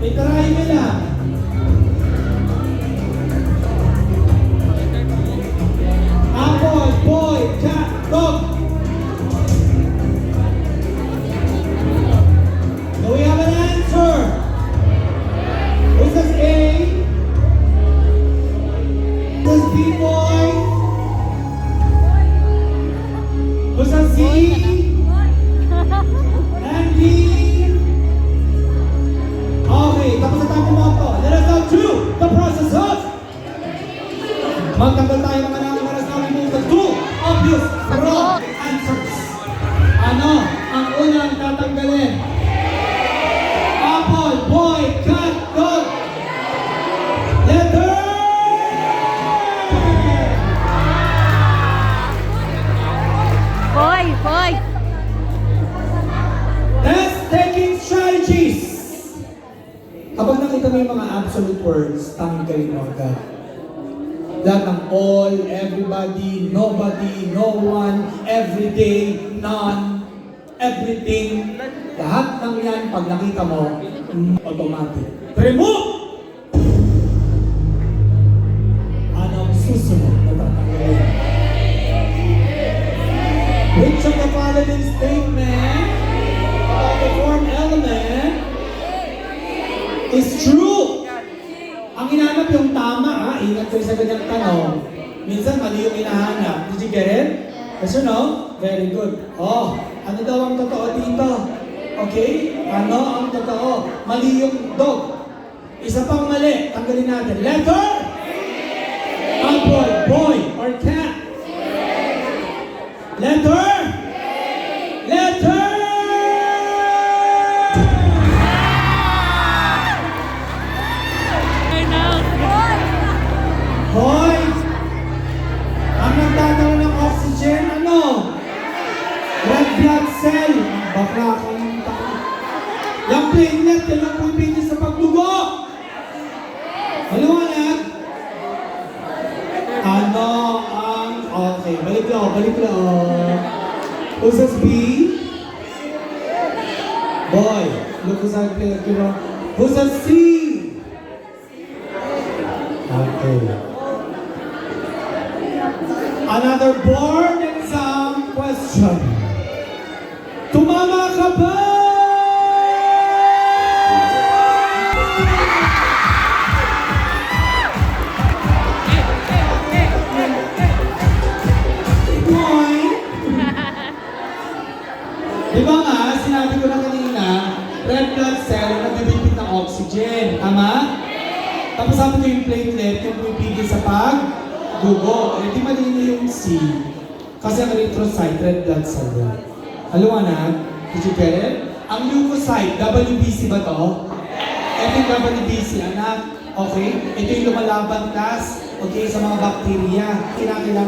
Itarahin nila. Apple, boy, cat, dog. Do we have an answer? Who says A? Who says B, boy? Who says C? And D? Okay, tapos na tayo pumoto. Let us go to the process of magtanggal tayo ng manang para sa remove the two obvious wrong answers. Ano ang unang tatanggalin? Apple, boy, cat, dog. Letter! Boy. Test-taking strategies. Kapag nakita mo yung mga absolute words, tanggalin mo agad. Lahat ng all, everybody, nobody, no one, everyday, none, everything. Lahat ng yan, pag nakita mo, automatic. Remove! Anong susunod na tatanggalin? Which of the following statement about the form element is true? Ang hinahanap yung tama, ha? Ingat kayo sa ganyang tanong. Minsan, mali yung hinahanap. Did you get it? Yes or no? Very good. Oh, ano daw ang totoo dito? Okay? Ano ang totoo? Mali yung dog. Isa pang mali. Tanggalin natin. Letter? Apple, boy, or cat? Letter? Letter! Hoy! Ang nagdadala ng oxygen, ano? Red blood cell. Bakla ka ng tao. Yung platelet, yan ang pumipigil sa pagdugo. Maliwanag? Ano ang... Okay, balik lang. Who says B? Boy. Look who's out there. Who says C? Okay. Another board exam question. Tumama ka ba? Di ba nga, sinabi ko na kanina, red blood cell na nagbibigay ng oxygen. Tama? Tapos sabi ko yung platelet, yung pumipigil sa pagdugo. Eh, di malino yung C. Kasi ang erythrocyte, red blood cell yun. Haliwanag? Did you get it? Ang leukocyte, WBC ba to? Ito yung WBC, anak. Okay? Ito yung lumalaban tas, okay, sa mga bakterya. Kailangan